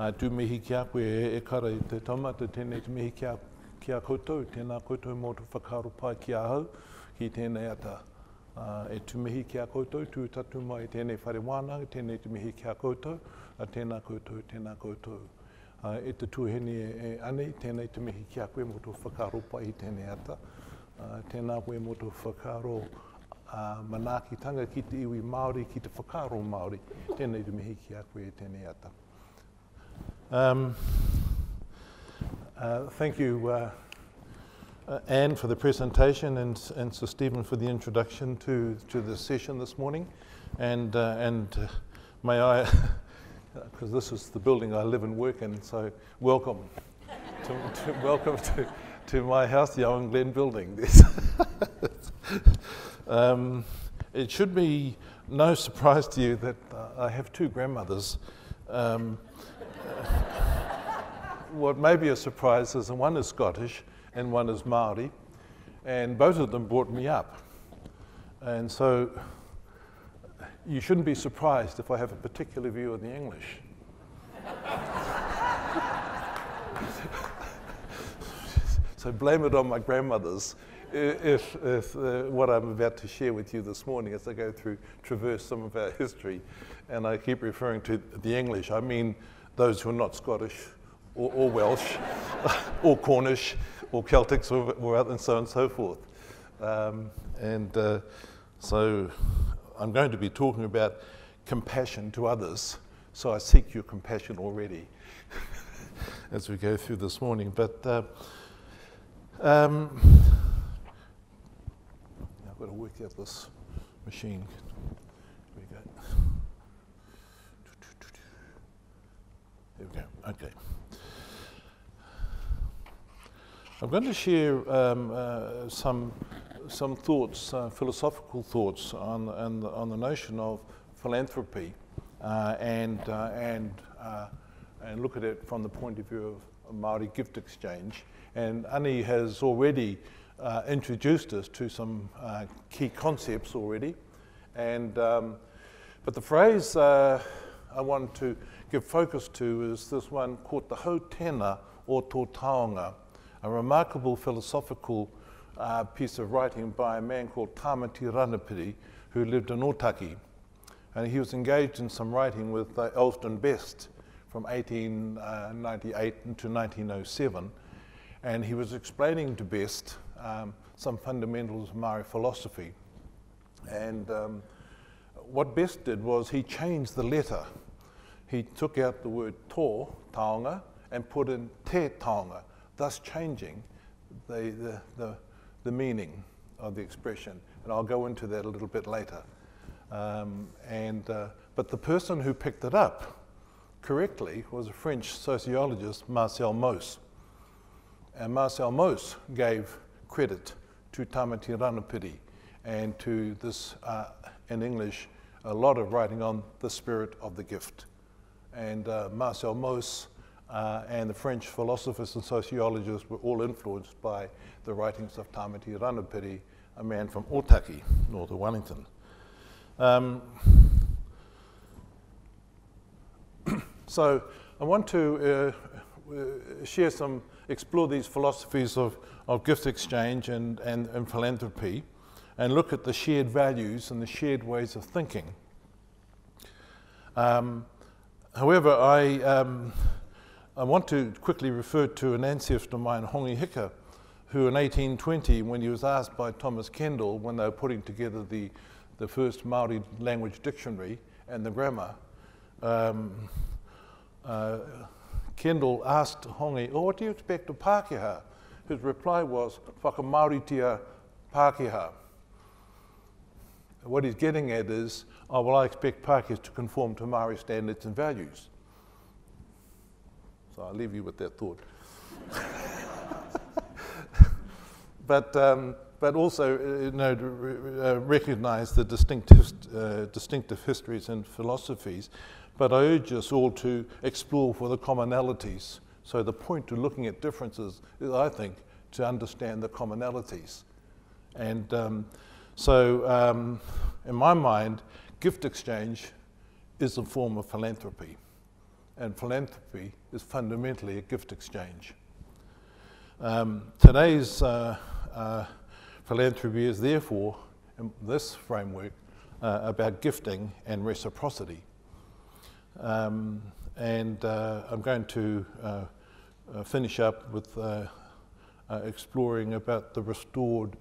Tu mihi kia koe e kara i te taumata, tēnei te mihi kia koutou, tēnā koutou mō te whakaaro pai ki ahau, ki tēnei ata. E tu mihi kia koutou, tu tatu mai tēnei whare wānanga, tēnei te mihi kia koutou, tēnā koutou, tēnā koutou. E te tuahine e anei, tēnei te mihi kia koe mō te whakaaro pai i tēnei ata. Tēnā koe mō te whakaaro manaakitanga ki te iwi Māori, ki te whakaaro Māori, tēnei te mihi kia koe i tēnei ata. Thank you, Anne, for the presentation, and Sir Stephen for the introduction to this session this morning. And may I, because this is the building I live and work in, so welcome to my house, the Owen Glen building. It should be no surprise to you that I have two grandmothers. What may be a surprise is that one is Scottish and one is Māori, and both of them brought me up. And so you shouldn't be surprised if I have a particular view of the English. So blame it on my grandmothers if what I'm about to share with you this morning as I go through, traverse some of our history, and I keep referring to the English, I mean those who are not Scottish or Welsh or Cornish or Celtics or and so on and so forth. So I'm going to be talking about compassion to others, so I seek your compassion already as we go through this morning. But I've got to work out this machine. Here we go. There we go. Okay. I'm going to share some thoughts, philosophical thoughts on the notion of philanthropy, and look at it from the point of view of Māori gift exchange. And Ani has already introduced us to some key concepts already, and but the phrase I want to give focus to is this one called the Hau Tēnā o Tō Taonga, a remarkable philosophical piece of writing by a man called Tāmati Ranapiri, who lived in Otaki. And he was engaged in some writing with Elston Best from 1898 into 1907. And he was explaining to Best some fundamentals of Māori philosophy. And what Best did was he changed the letter. He took out the word tō, taonga, and put in te taonga, thus changing the meaning of the expression. And I'll go into that a little bit later. But the person who picked it up correctly was a French sociologist, Marcel Mauss. And Marcel Mauss gave credit to Tāmati Ranapiri and to this, in English, a lot of writing on the spirit of the gift. And Marcel Mauss and the French philosophers and sociologists were all influenced by the writings of Tāmati Ranapiri, a man from Otaki, north of Wellington. So I want to explore these philosophies of gift exchange and philanthropy, and look at the shared values and the shared ways of thinking. However, I want to quickly refer to an ancestor of mine, Hongi Hika, who in 1820, when he was asked by Thomas Kendall, when they were putting together the first Māori language dictionary and the grammar, Kendall asked Hongi, "Oh, what do you expect of Pākehā?" His reply was, "Whakamauritia Pākehā." What he's getting at is, oh, well, I expect Pākehās to conform to Māori standards and values. So I'll leave you with that thought. But also, recognise the distinctive histories and philosophies. But I urge us all to explore for the commonalities. So the point to looking at differences is, I think, to understand the commonalities. And in my mind, gift exchange is a form of philanthropy. and philanthropy is fundamentally a gift exchange. Today's philanthropy is therefore, in this framework, about gifting and reciprocity. I'm going to finish up with exploring about the restored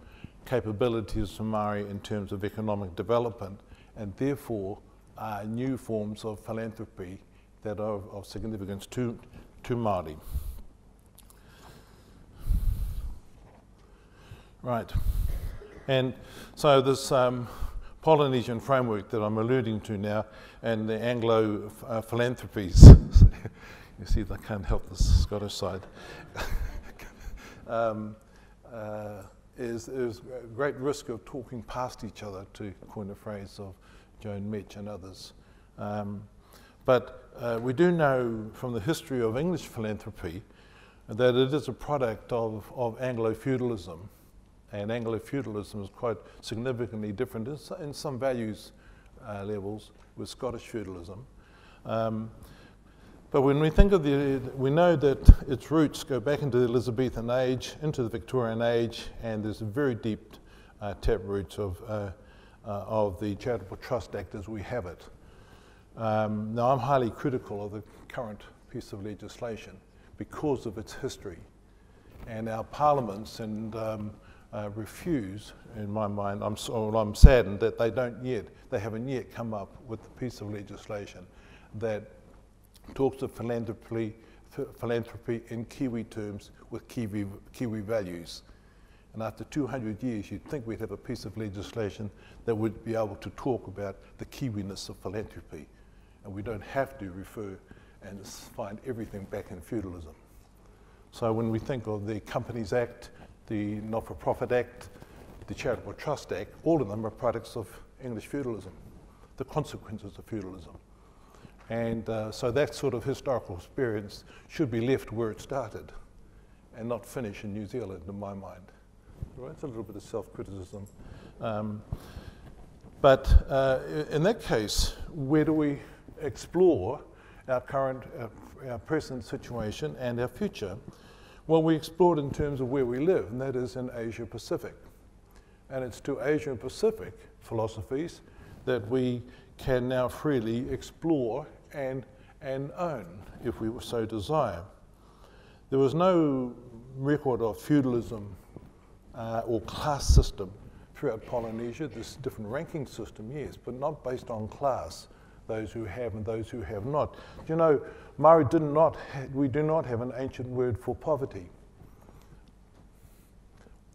capabilities of Māori in terms of economic development, and therefore new forms of philanthropy that are of significance to Māori. Right, and so this Polynesian framework that I'm alluding to now, and the Anglo philanthropies, you see I can't help the Scottish side, is a great risk of talking past each other, to coin a phrase of Joan Metch and others. But we do know from the history of English philanthropy that it is a product of Anglo-feudalism, and Anglo-feudalism is quite significantly different in some values levels with Scottish feudalism. But when we think of we know that its roots go back into the Elizabethan age, into the Victorian age, and there's a very deep tap roots of the Charitable Trust Act as we have it. Now, I'm highly critical of the current piece of legislation because of its history, and our parliaments refuse, in my mind. I'm saddened that they haven't yet come up with a piece of legislation that talks of philanthropy in Kiwi terms with Kiwi values. And after 200 years, you'd think we'd have a piece of legislation that would be able to talk about the Kiwiness of philanthropy. And we don't have to refer and find everything back in feudalism. So when we think of the Companies Act, the Not-for-Profit Act, the Charitable Trust Act, all of them are products of English feudalism, the consequences of feudalism. And so that sort of historical experience should be left where it started and not finish in New Zealand, in my mind. Right? It's a little bit of self-criticism. But in that case, where do we explore our current, our present situation and our future? Well, we explored in terms of where we live, and that is in Asia Pacific. And it's to Asia Pacific philosophies that we can now freely explore and own, if we so desire. There was no record of feudalism or class system throughout Polynesia. There's a different ranking system, yes, but not based on class, those who have and those who have not. You know, Māori we do not have an ancient word for poverty.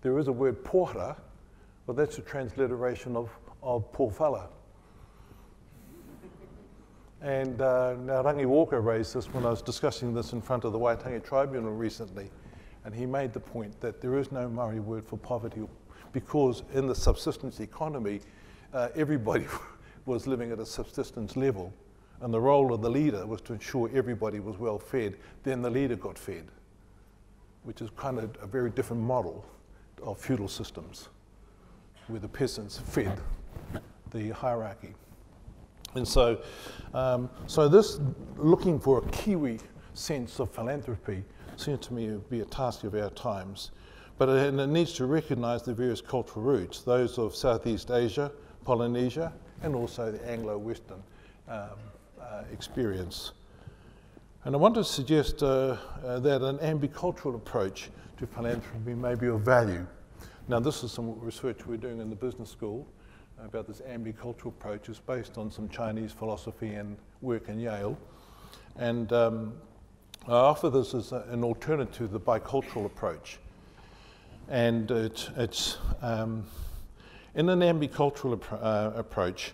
There is a word pōhara, but that's a transliteration of poor fella. And now Rangi Walker raised this when I was discussing this in front of the Waitangi Tribunal recently, and he made the point that there is no Māori word for poverty because in the subsistence economy, everybody was living at a subsistence level, and the role of the leader was to ensure everybody was well fed. Then the leader got fed, which is kind of a very different model of feudal systems, where the peasants fed the hierarchy. And so, so this looking for a Kiwi sense of philanthropy seems to me to be a task of our times. But it needs to recognise the various cultural roots, those of Southeast Asia, Polynesia, and also the Anglo-Western experience. And I want to suggest that an ambicultural approach to philanthropy may be of value. Now, this is some research we're doing in the business school about this ambicultural approach. It's based on some Chinese philosophy and work in Yale. And I offer this as an alternative to the bicultural approach. And it's in an ambicultural approach,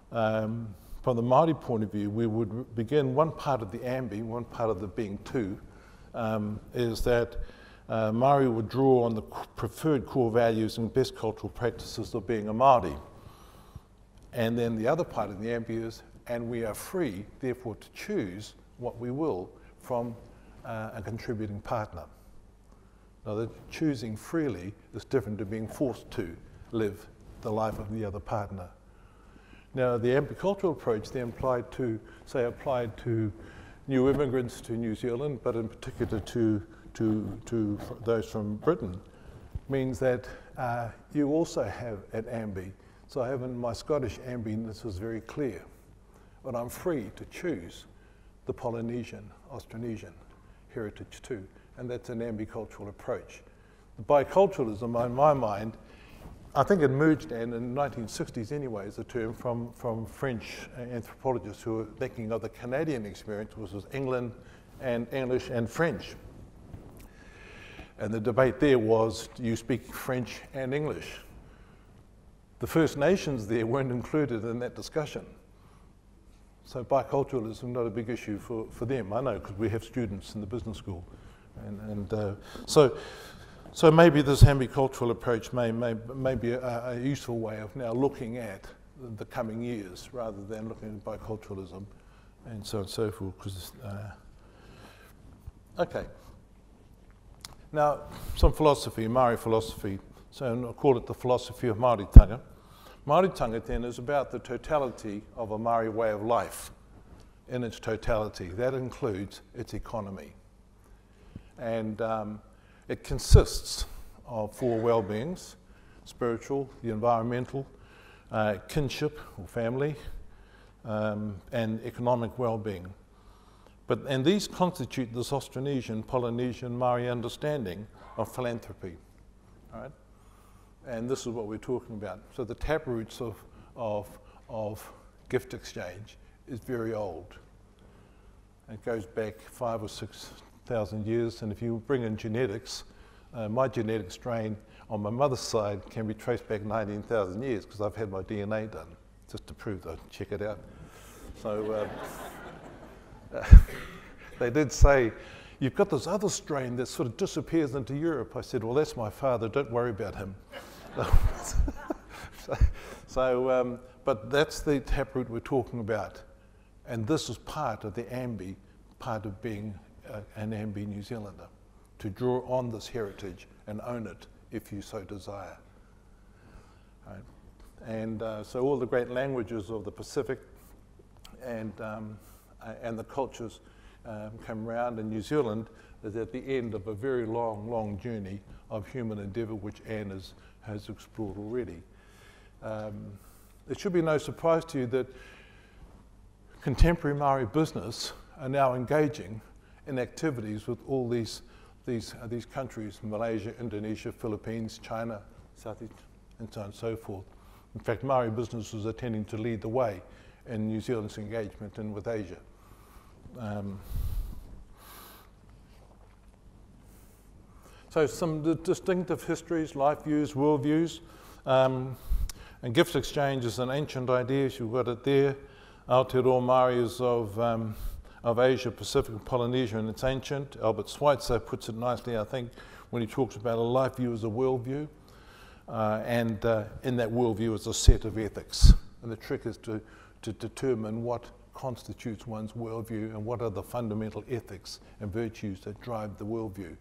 from the Māori point of view, we would begin one part of the ambi, one part of the being two, is that Māori would draw on the preferred core values and best cultural practices of being a Māori. And then the other part of the ambi is, and we are free, therefore, to choose what we will from a contributing partner. Now, that choosing freely is different to being forced to live the life of the other partner. Now, the ambicultural approach then applied to new immigrants to New Zealand, but in particular to those from Britain, means that you also have an ambi. So I have in my Scottish ambi, this was very clear, but I'm free to choose the Polynesian, Austronesian heritage too, and that's an ambicultural approach. The biculturalism, in my mind, I think it emerged in the 1960s anyway as a term from French anthropologists who were thinking of the Canadian experience, which was England and English and French. And the debate there was, do you speak French and English? The First Nations there weren't included in that discussion. So biculturalism not a big issue for them. I know because we have students in the business school. So maybe this ambicultural approach may be a useful way of now looking at the coming years rather than looking at biculturalism and so on and so forth. Okay. Now, some philosophy, Māori philosophy. So I call it the philosophy of Māoritanga. Māoritanga then is about the totality of a Māori way of life in its totality. That includes its economy. And it consists of four well-beings: spiritual, the environmental, kinship or family, and economic well-being. And these constitute this Austronesian, Polynesian, Māori understanding of philanthropy. All right? And this is what we're talking about. So the taproots of gift exchange is very old. It goes back 5,000 or 6,000 years, and if you bring in genetics, my genetic strain on my mother's side can be traced back 19,000 years because I've had my DNA done, just to prove that. Check it out. So they did say, you've got this other strain that sort of disappears into Europe. I said, well, that's my father, don't worry about him. But that's the taproot we're talking about. And this is part of the ambi, part of being an ambi New Zealander, to draw on this heritage and own it if you so desire. Right? And so all the great languages of the Pacific and the cultures come around, and New Zealand is at the end of a very long, long journey of human endeavour, which Anne has explored already. It should be no surprise to you that contemporary Māori business are now engaging in activities with all these countries: Malaysia, Indonesia, Philippines, China, Southeast, and so on and so forth. In fact, Māori businesses are tending to lead the way in New Zealand's engagement in with Asia. So some distinctive histories, life views, world views, and gift exchange is an ancient idea. You've got it there. Aotearoa Māori is of Asia, Pacific, and Polynesia, and it's ancient. Albert Schweitzer puts it nicely, I think, when he talks about a life view as a world view, and in that world view is a set of ethics. And the trick is to determine what constitutes one's worldview and what are the fundamental ethics and virtues that drive the worldview.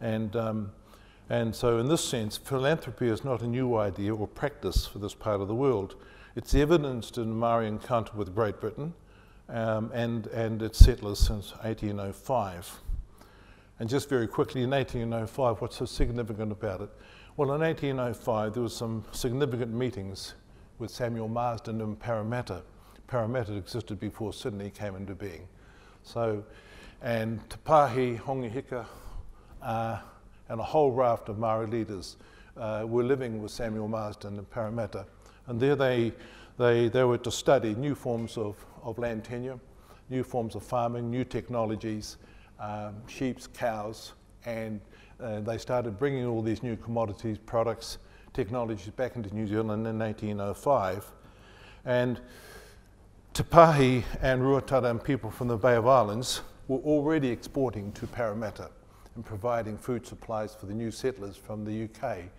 And so in this sense, philanthropy is not a new idea or practice for this part of the world. It's evidenced in Māori encounter with Great Britain and its settlers since 1805. And just very quickly, in 1805, what's so significant about it? Well, in 1805, there was some significant meetings with Samuel Marsden in Parramatta. Parramatta existed before Sydney came into being. So, and Te Pāhi, Hongihika, and a whole raft of Māori leaders were living with Samuel Marsden in Parramatta. And there they were to study new forms of land tenure, new forms of farming, new technologies, sheep, cows, and they started bringing all these new commodities, products, technologies back into New Zealand in 1805. And Te Pāhi and Ruatara and people from the Bay of Islands were already exporting to Parramatta and providing food supplies for the new settlers from the UK.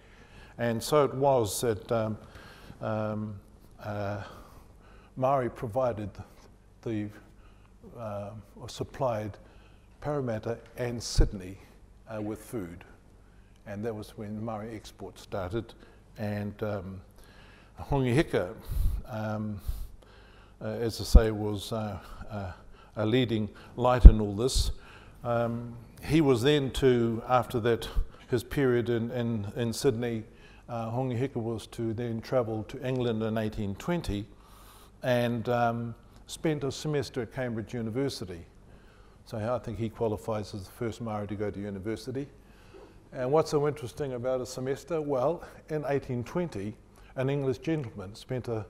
And so it was that Māori provided supplied Parramatta and Sydney with food. And that was when Māori exports started. And Hongihika, as I say, was a a leading light in all this. He was then after that, his period in Sydney, Hongi Hika was to then travel to England in 1820 and spent a semester at Cambridge University. So I think he qualifies as the first Māori to go to university. And what's so interesting about a semester? Well, in 1820, an English gentleman spent a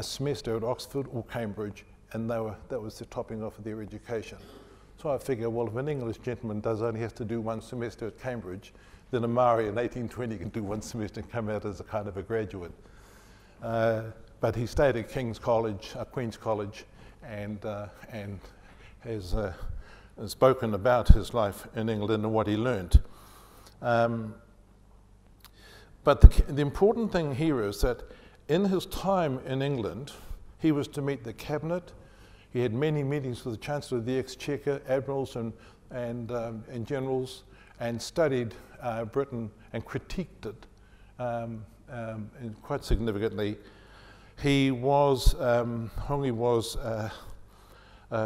semester at Oxford or Cambridge, and that was the topping off of their education. So I figure, well, if an English gentleman only has to do one semester at Cambridge, then a Māori in 1820 can do one semester and come out as a kind of a graduate. But he stayed at Queen's College, and has spoken about his life in England and what he learned. But the important thing here is that in his time in England, he was to meet the cabinet. He had many meetings with the Chancellor of the Exchequer, admirals and generals, and studied Britain and critiqued it and quite significantly. He was, Hongi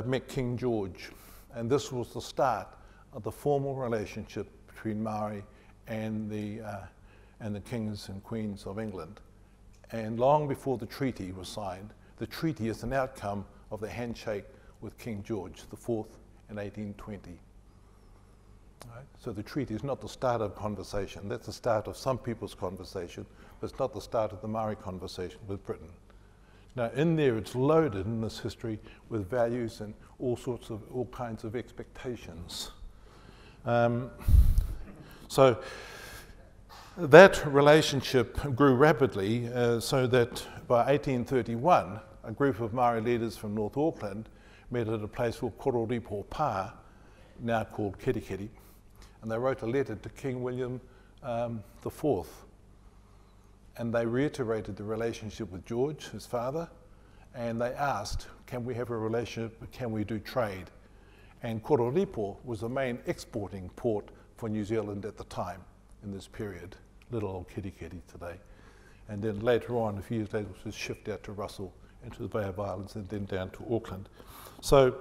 met King George, and this was the start of the formal relationship between Māori and the kings and queens of England. And long before the treaty was signed, the treaty is an outcome of the handshake with King George IV in 1820. Right? So the treaty is not the start of conversation. That's the start of some people's conversation, but it's not the start of the Māori conversation with Britain. Now in there, it's loaded in this history with values and all kinds of expectations. So that relationship grew rapidly, so that by 1831, a group of Māori leaders from North Auckland met at a place called Kororipo Pā, now called Kirikiri, and they wrote a letter to King William IV. And they reiterated the relationship with George, his father, and they asked, can we have a relationship, can we do trade? And Kororipo was the main exporting port for New Zealand at the time in this period, little old Kirikiri today. And then later on, a few years later, it was shipped out to Russell, into the Bay of Islands, and then down to Auckland. So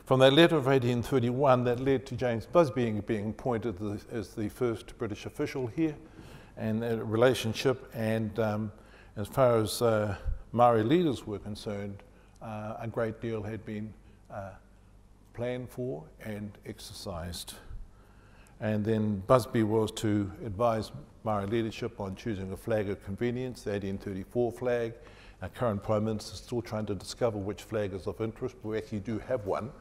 from that letter of 1831, that led to James Busby being appointed as the first British official here, and that relationship. And as far as Māori leaders were concerned, a great deal had been planned for and exercised. And then Busby was to advise Māori leadership on choosing a flag of convenience, the 1834 flag. Our current Prime Minister is still trying to discover which flag is of interest. We actually do have one,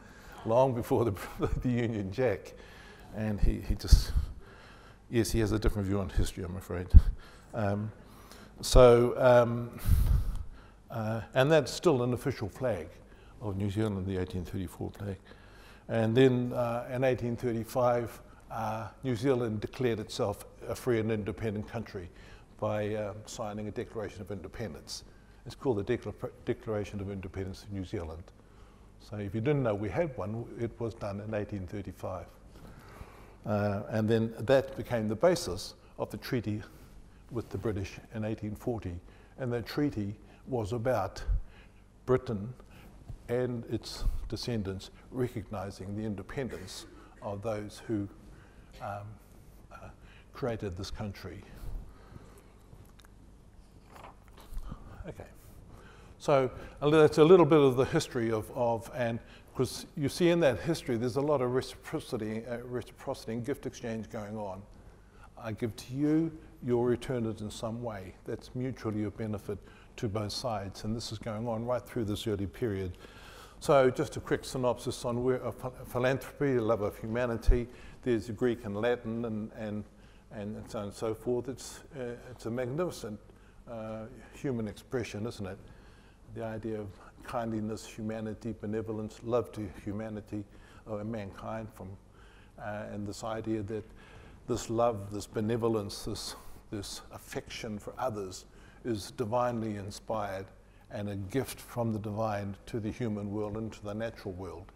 long before the Union Jack. And he just, yes, he has a different view on history, I'm afraid. And that's still an official flag of New Zealand, the 1834 flag. And then in 1835, New Zealand declared itself a free and independent country by signing a Declaration of Independence. It's called the Declaration of Independence of New Zealand. So if you didn't know we had one, it was done in 1835. And then that became the basis of the treaty with the British in 1840. And that treaty was about Britain and its descendants recognizing the independence of those who created this country. Okay, so that's a little bit of the history and because you see in that history there's a lot of reciprocity and gift exchange going on. I give to you, you'll return it in some way. That's mutually of benefit to both sides, and this is going on right through this early period. So just a quick synopsis on philanthropy, the love of humanity. There's Greek and Latin and so on and so forth. It's a magnificent human expression, isn't it? The idea of kindliness, humanity, benevolence, love to humanity, or mankind, and this idea that this love, this benevolence, this affection for others is divinely inspired and a gift from the divine to the human world and to the natural world.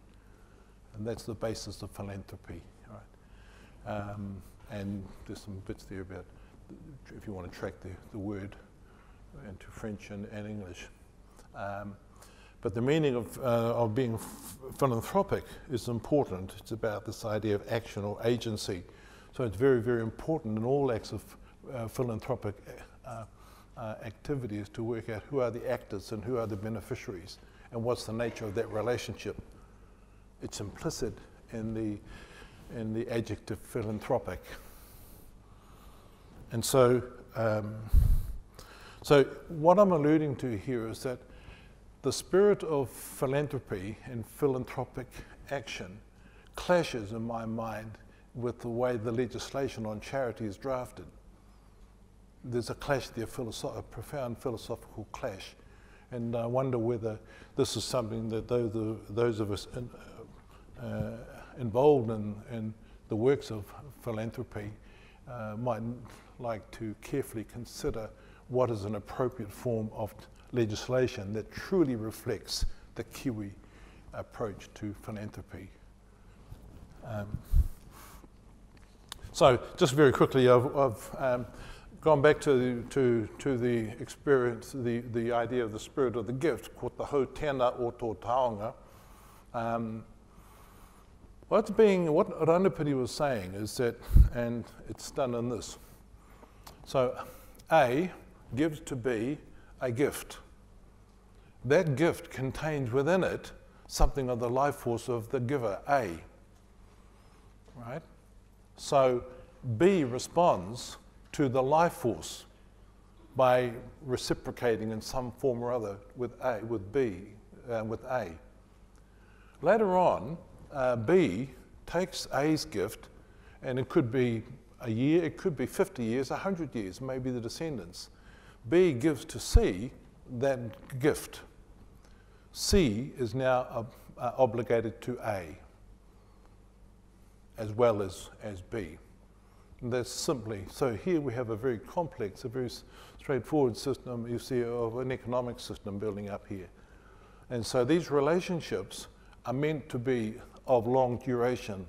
And that's the basis of philanthropy. Right? And there's some bits there about, if you want to track the word into French and English. But the meaning of being philanthropic is important. It's about this idea of action or agency. So it's very, very important in all acts of philanthropic activities to work out who are the actors and who are the beneficiaries and what's the nature of that relationship. It's implicit in the adjective philanthropic. And so, so what I'm alluding to here is that the spirit of philanthropy and philanthropic action clashes in my mind with the way the legislation on charity is drafted. There's a clash there, a profound philosophical clash. And I wonder whether this is something that those of us involved in the works of philanthropy might like to carefully consider what is an appropriate form of legislation that truly reflects the Kiwi approach to philanthropy. So just very quickly, I've gone back to the experience, the idea of the spirit of the gift, called the hau tēnā o tō taonga. What Ranapiri was saying is that, and it's done in this. So A gives to B a gift. That gift contains within it something of the life force of the giver, A. Right? So B responds to the life force by reciprocating in some form or other with A. Later on, B takes A's gift, and it could be a year, it could be 50 years, 100 years, maybe the descendants. B gives to C that gift. C is now obligated to A as well as B. And that's simply, so here we have a very complex, a very straightforward system, you see, of an economic system building up here. And so these relationships are meant to be of long duration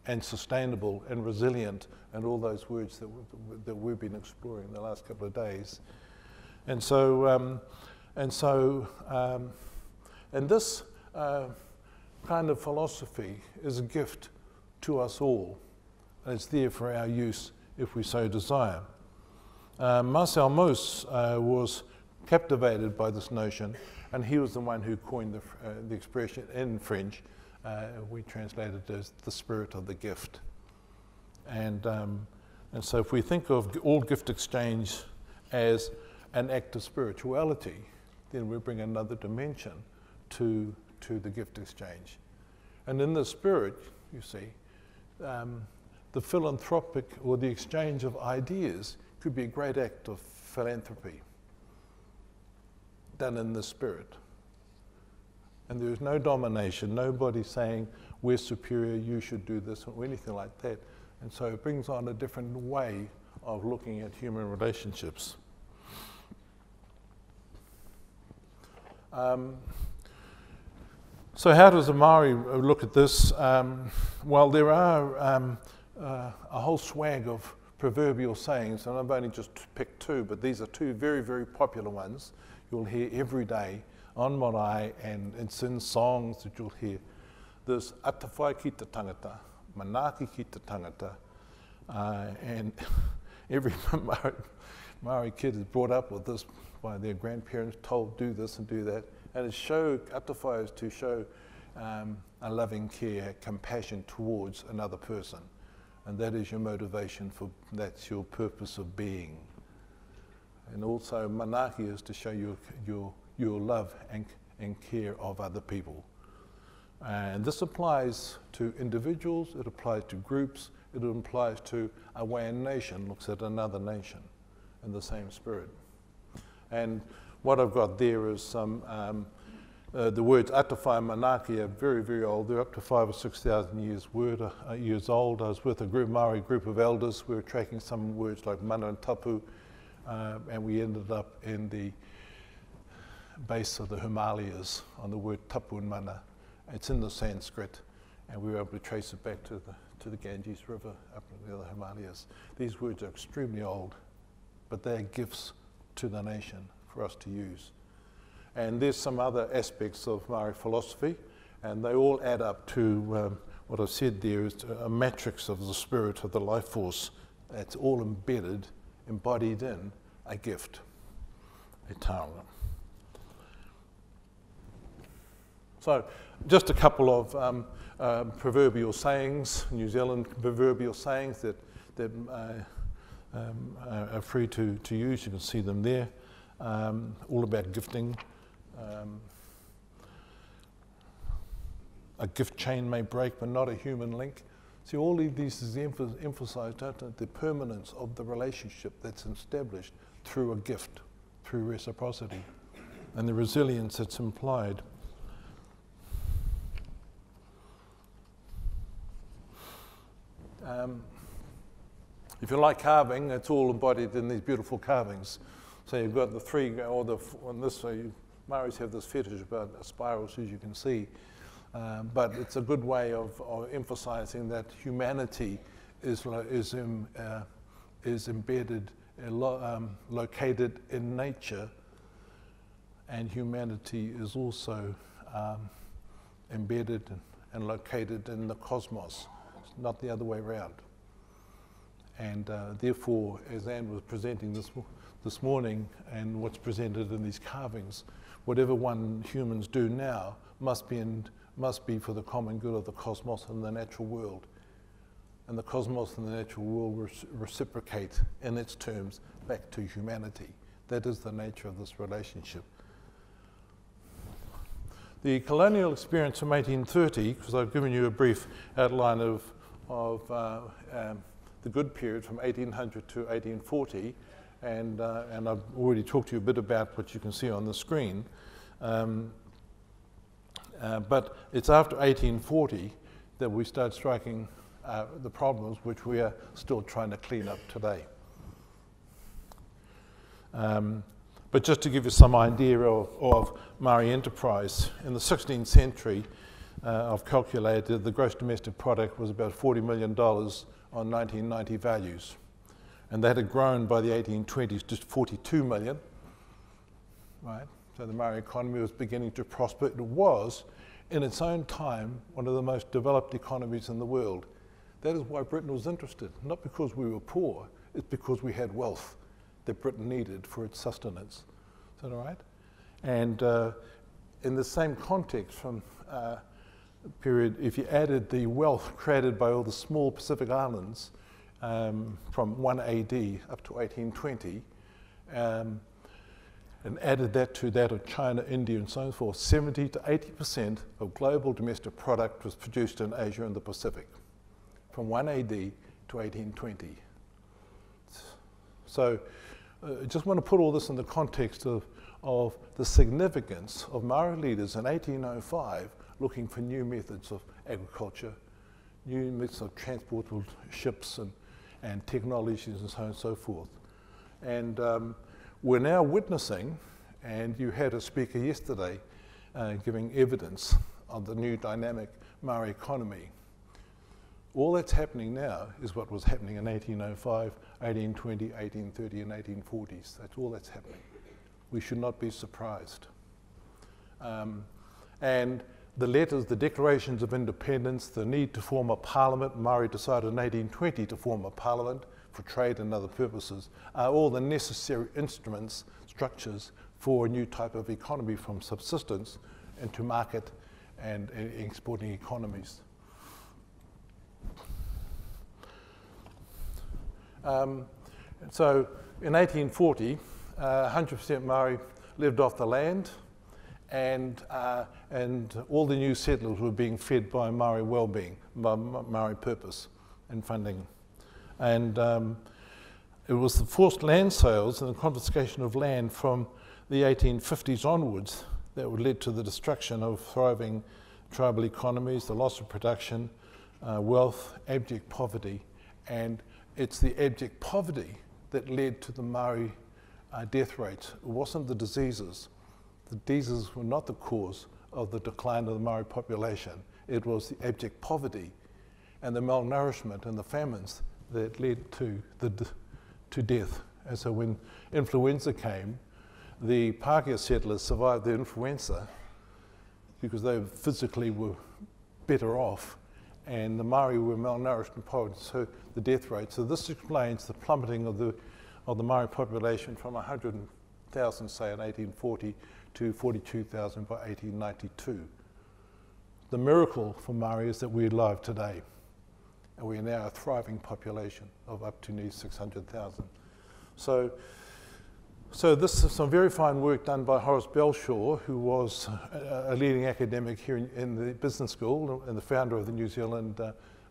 and sustainable and resilient, and all those words that we've been exploring the last couple of days. And so, and this kind of philosophy is a gift to us all, and it's there for our use if we so desire. Marcel Mauss was captivated by this notion, and he was the one who coined the expression in French. We translated it as the spirit of the gift. And so if we think of all gift exchange as an act of spirituality, then we bring another dimension to the gift exchange. And in the spirit, you see, the philanthropic or the exchange of ideas could be a great act of philanthropy done in the spirit. And there is no domination, nobody saying we're superior, you should do this, or anything like that. And so it brings on a different way of looking at human relationships. So how does a Māori look at this? Well, there are a whole swag of proverbial sayings, and I've only just picked two, but these are two very, very popular ones you'll hear every day on marae, and it's in songs that you'll hear. There's atawhai ki te tangata, manaki ki te tangata, and every Māori kid is brought up with this by their grandparents, told do this and do that. And it atawhai is to show a loving care, compassion towards another person. And that is your motivation that's your purpose of being. And also manaki is to show your love and care of other people. And this applies to individuals, it applies to groups, it applies to a way a nation looks at another nation in the same spirit. And what I've got there is some, the words atawhai and manaki are very, very old. They're up to 5,000 or 6,000 years old. I was with a Māori group of elders. We were tracking some words like mana and tapu, and we ended up in the base of the Himalayas on the word tapu and mana. It's in the Sanskrit, and we were able to trace it back to the Ganges River up in the Himalayas. These words are extremely old, but they're gifts to the nation for us to use. And there's some other aspects of Māori philosophy, and they all add up to what I've said there is a matrix of the spirit of the life force that's all embedded, embodied in a gift, a taonga. So just a couple of proverbial sayings, New Zealand proverbial sayings that are free to use. You can see them there. All about gifting. A gift chain may break, but not a human link. See, all of these is emphasised, don't it? The permanence of the relationship that's established through a gift, through reciprocity, and the resilience that's implied. If you like carving, it's all embodied in these beautiful carvings. So you've got the three, or on this way, Māoris have this fetish about spirals, as you can see. But it's a good way of emphasising that humanity is embedded, located in nature, and humanity is also embedded and located in the cosmos. It's not the other way around. And therefore, as Anne was presenting this morning, and what's presented in these carvings, whatever humans do now must be for the common good of the cosmos and the natural world. And the cosmos and the natural world reciprocate in its terms back to humanity. That is the nature of this relationship. The colonial experience from 1830, because I've given you a brief outline of the good period from 1800 to 1840, and I've already talked to you a bit about what you can see on the screen. But it's after 1840 that we start striking the problems which we are still trying to clean up today. But just to give you some idea of Māori enterprise, in the 16th century, I've calculated the gross domestic product was about $40 million on 1990 values. And that had grown by the 1820s to 42 million, right? So the Māori economy was beginning to prosper. It was, in its own time, one of the most developed economies in the world. That is why Britain was interested, not because we were poor, it's because we had wealth that Britain needed for its sustenance. Is that all right? And in the same context from period, if you added the wealth created by all the small Pacific islands from 1 AD up to 1820, and added that to that of China, India, and so forth, 70 to 80% of global domestic product was produced in Asia and the Pacific, from 1 AD to 1820. So I just want to put all this in the context of the significance of Māori leaders in 1805 looking for new methods of agriculture, new methods of transport with ships and technologies and so on and so forth. And we're now witnessing, and you had a speaker yesterday giving evidence of the new dynamic Māori economy. All that's happening now is what was happening in 1805, 1820, 1830, and 1840s. That's all that's happening. We should not be surprised. And the letters, the declarations of independence, the need to form a parliament, Māori decided in 1820 to form a parliament for trade and other purposes, are all the necessary instruments, structures for a new type of economy from subsistence into market and exporting economies. So in 1840, 100% Māori lived off the land, and all the new settlers were being fed by Māori well-being, by Māori purpose and funding. And it was the forced land sales and the confiscation of land from the 1850s onwards that led to the destruction of thriving tribal economies, the loss of production, wealth, abject poverty. And it's the abject poverty that led to the Māori death rates. It wasn't the diseases. The diseases were not the cause of the decline of the Māori population. It was the abject poverty and the malnourishment and the famines that led to death. And so when influenza came, the Pākehā settlers survived the influenza because they physically were better off, and the Māori were malnourished and poverty, so the death rate. So this explains the plummeting of the Māori population from 100,000, say, in 1840 to 42,000 by 1892. The miracle for Māori is that we're alive today, and we are now a thriving population of up to nearly 600,000. So this is some very fine work done by Horace Belshaw, who was a leading academic here in the business school and the founder of the New Zealand,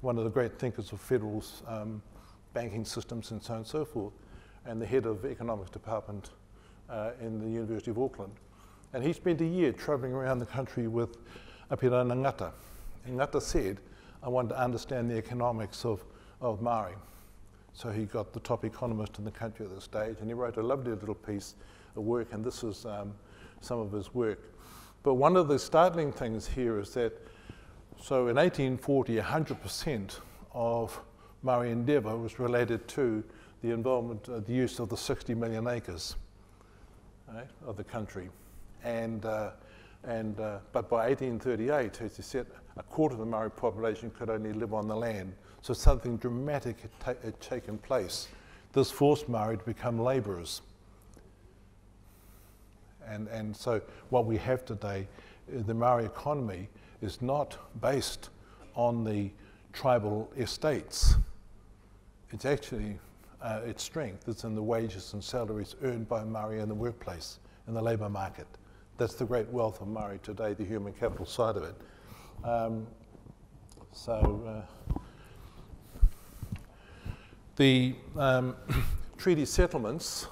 one of the great thinkers of federal banking systems and so on and so forth, and the head of economics department in the University of Auckland. And he spent a year travelling around the country with Apira Ngata. And Ngata said, I want to understand the economics of Māori. So he got the top economist in the country at this stage, and he wrote a lovely little piece of work, and this is some of his work. But one of the startling things here is that, so in 1840, 100% of Māori endeavour was related to the involvement, the use of the 60 million acres, right, of the country. But by 1838, as he said, a quarter of the Māori population could only live on the land. So something dramatic had taken place. This forced Māori to become labourers. And so what we have today, the Māori economy is not based on the tribal estates. It's actually, its strength is in the wages and salaries earned by Māori in the workplace, in the labour market. That's the great wealth of Māori today, the human capital side of it. The treaty settlements,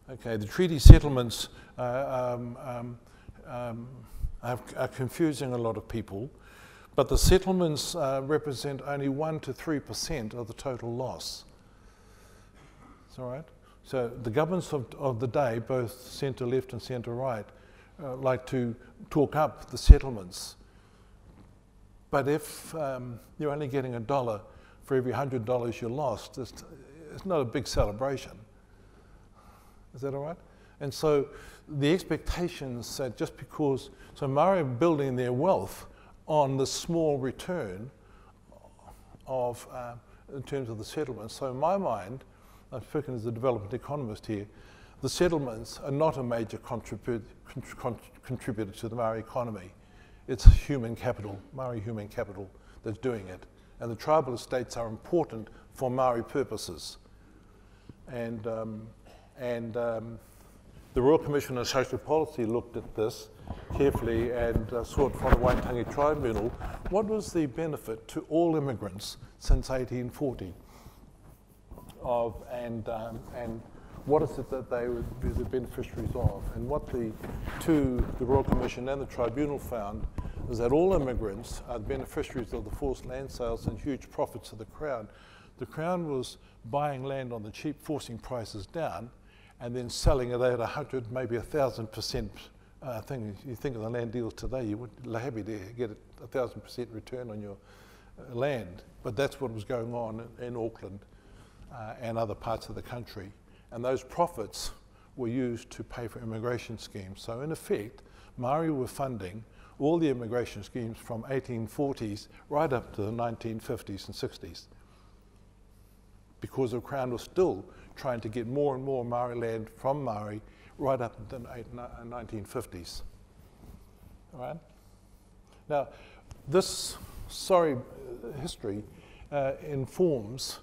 the treaty settlements are confusing a lot of people, but the settlements represent only 1 to 3% of the total loss. Is that right? So the governments of the day, both centre-left and centre-right, like to talk up the settlements. But if you're only getting $1 for every $100 you lost, it's not a big celebration. Is that all right? And so the expectations that just because, so Māori are building their wealth on the small return of, in terms of the settlements. So in my mind, I'm speaking as a development economist here, the settlements are not a major contributor to the Māori economy. It's human capital, Māori human capital, that's doing it. And the tribal estates are important for Māori purposes. And the Royal Commission on Social Policy looked at this carefully and sought from the Waitangi Tribunal what was the benefit to all immigrants since 1840 and what is it that they would be the beneficiaries of. And what the Royal Commission and the Tribunal found is that all immigrants are beneficiaries of the forced land sales and huge profits of the Crown. The Crown was buying land on the cheap, forcing prices down, and then selling it at 100, maybe 1,000% thing. You think of the land deals today, you would be happy to get a 1,000% return on your land. But that's what was going on in Auckland and other parts of the country. And those profits were used to pay for immigration schemes. So in effect, Māori were funding all the immigration schemes from 1840s right up to the 1950s and 60s, because the Crown was still trying to get more and more Māori land from Māori right up to the 1950s. All right? Now, this sorry history informs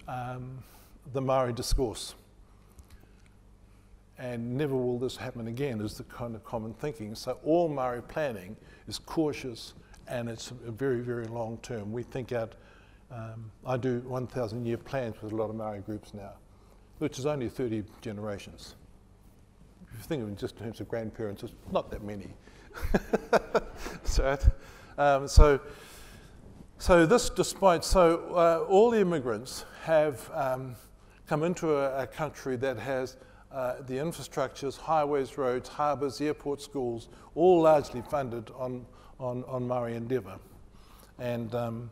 the Māori discourse. And never will this happen again is the kind of common thinking. So all Māori planning is cautious and it's very, very long term. We think out, I do 1,000-year plans with a lot of Māori groups now, which is only 30 generations. If you think of it just in terms of grandparents, it's not that many. So this, despite, all the immigrants have come into a country that has the infrastructures, highways, roads, harbours, airports, schools, all largely funded on Māori endeavour. And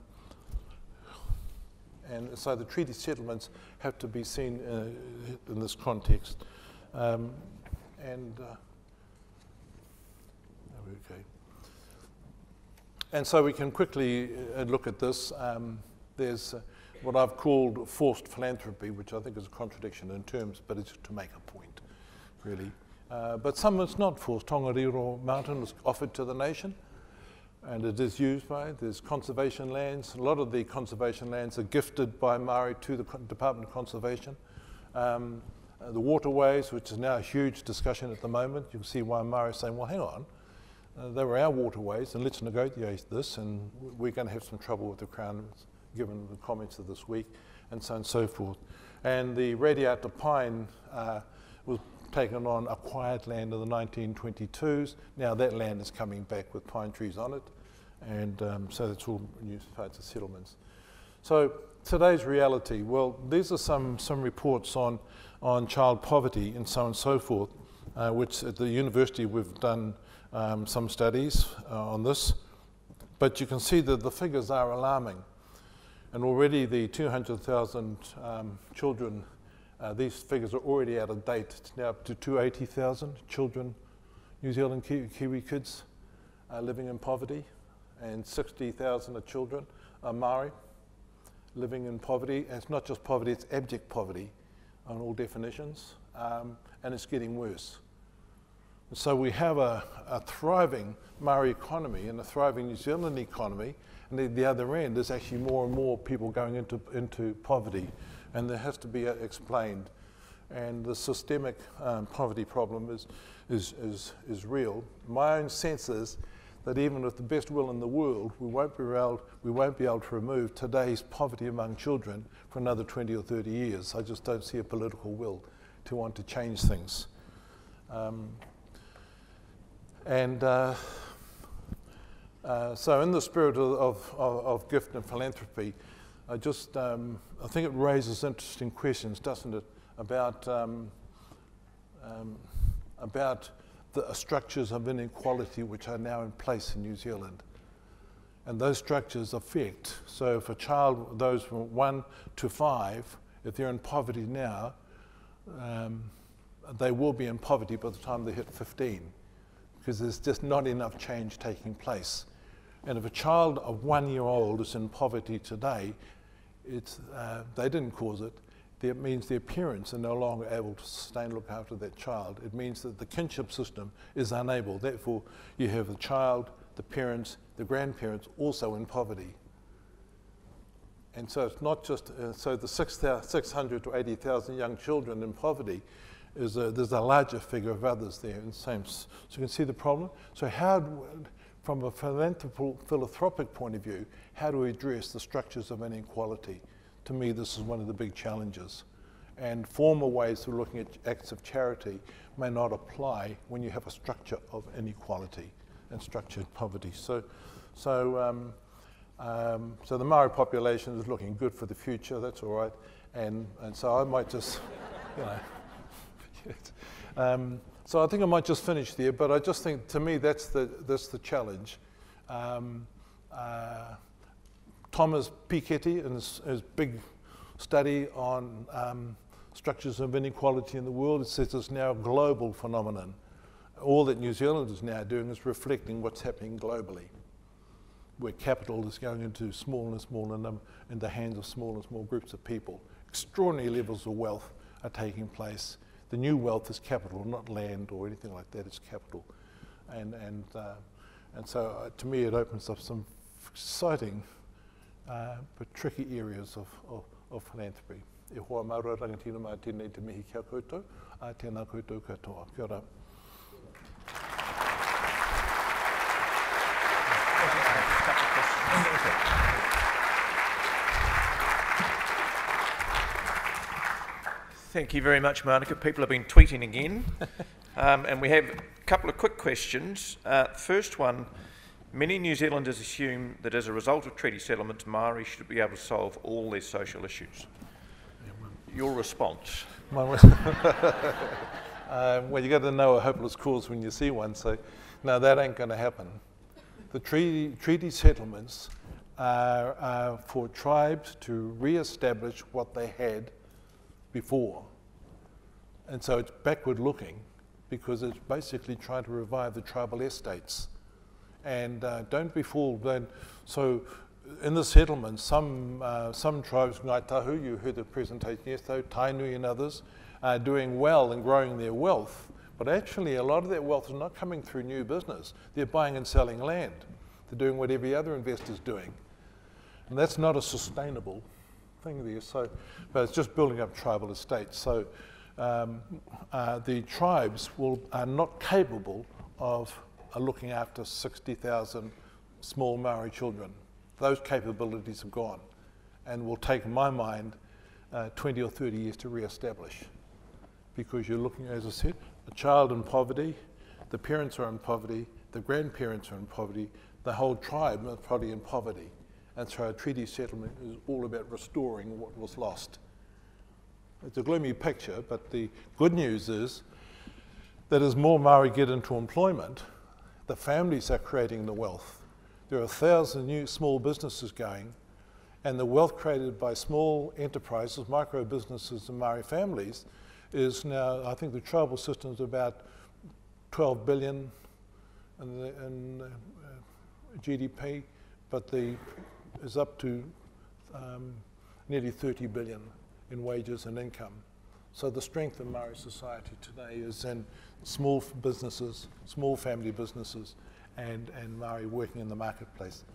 And so the treaty settlements have to be seen in this context. And so we can quickly look at this. There's what I've called forced philanthropy, which I think is a contradiction in terms, but it's to make a point, really. But some it's not forced. Tongariro Mountain was offered to the nation, and it is used by. There's conservation lands. A lot of the conservation lands are gifted by Māori to the Department of Conservation. The waterways, which is now a huge discussion at the moment, you can see why Māori are saying, well, hang on, they were our waterways, and let's negotiate this, and we're going to have some trouble with the Crown, given the comments of this week, and so on and so forth. And the radiata pine was taken on acquired land in the 1922s. Now that land is coming back with pine trees on it, and so that's all new parts of settlements. So today's reality, well, these are some reports on child poverty and so on and so forth, which at the university we've done some studies on this, but you can see that the figures are alarming. And already the 200,000 children, these figures are already out of date. It's now up to 280,000 children, New Zealand Kiwi kids living in poverty, and 60,000 of children are Māori living in poverty. And it's not just poverty, it's abject poverty on all definitions, and it's getting worse. So we have a thriving Māori economy and a thriving New Zealand economy, and at the other end there's actually more and more people going into poverty, and that has to be explained. And the systemic poverty problem is real. My own sense is that even with the best will in the world, we won't be able to remove today's poverty among children for another 20 or 30 years. I just don't see a political will to want to change things. So in the spirit of gift and philanthropy, I think it raises interesting questions, doesn't it, about the structures of inequality which are now in place in New Zealand. And those structures affect, so if a child, those from 1 to 5, if they're in poverty now, they will be in poverty by the time they hit 15, because there's just not enough change taking place. And if a child of 1 year old is in poverty today, they didn't cause it. It means their parents are no longer able to sustain and look after that child. It means that the kinship system is unable. Therefore, you have the child, the parents, the grandparents also in poverty. And so it's not just, so the 600 to 80,000 young children in poverty, there's a larger figure of others there in the same. So you can see the problem. So from a philanthropic point of view, how do we address the structures of inequality? To me, this is one of the big challenges. And former ways of looking at acts of charity may not apply when you have a structure of inequality and structured poverty. So the Māori population is looking good for the future, that's all right. And so I might just, so I think I might just finish there, but I just think, to me, that's the challenge. Thomas Piketty, in his big study on structures of inequality in the world, it says it's now a global phenomenon. All that New Zealand is now doing is reflecting what's happening globally, where capital is going into smaller and smaller in the hands of smaller and smaller groups of people. Extraordinary levels of wealth are taking place. The new wealth is capital, not land or anything like that, it's capital. And so to me it opens up some exciting but tricky areas of philanthropy. E hoa maura rangatira mā tēnei te mihi kia koutou, a tēnā koutou katoa. Kia ora. Thank you very much, Mānuka. People have been tweeting again. And we have a couple of quick questions. First one, many New Zealanders assume that as a result of treaty settlements, Māori should be able to solve all their social issues. Your response? Well, you got to know a hopeless cause when you see one, so no, that ain't going to happen. The treaty settlements are for tribes to re-establish what they had before. And so it's backward looking because it's basically trying to revive the tribal estates. And don't be fooled. So in the settlements, some tribes, Ngāi Tahu, you heard the presentation yesterday, Tainui and others, are doing well and growing their wealth. But actually, a lot of that wealth is not coming through new business. They're buying and selling land. They're doing what every other investor's doing. And that's not a sustainable thing there. So, but it's just building up tribal estates. So the tribes are not capable of looking after 60,000 small Māori children. Those capabilities have gone and will take, in my mind, 20 or 30 years to re-establish. Because you're looking, as I said, a child in poverty, the parents are in poverty, the grandparents are in poverty, the whole tribe is probably in poverty. And so a treaty settlement is all about restoring what was lost. It's a gloomy picture, but the good news is that as more Māori get into employment, the families are creating the wealth. There are 1,000 new small businesses going, and the wealth created by small enterprises, micro businesses and Māori families is now, I think the tribal system is about 12 billion in GDP, but is up to nearly 30 billion in wages and income. So the strength of Māori society today is in small businesses, small family businesses, and Māori working in the marketplace.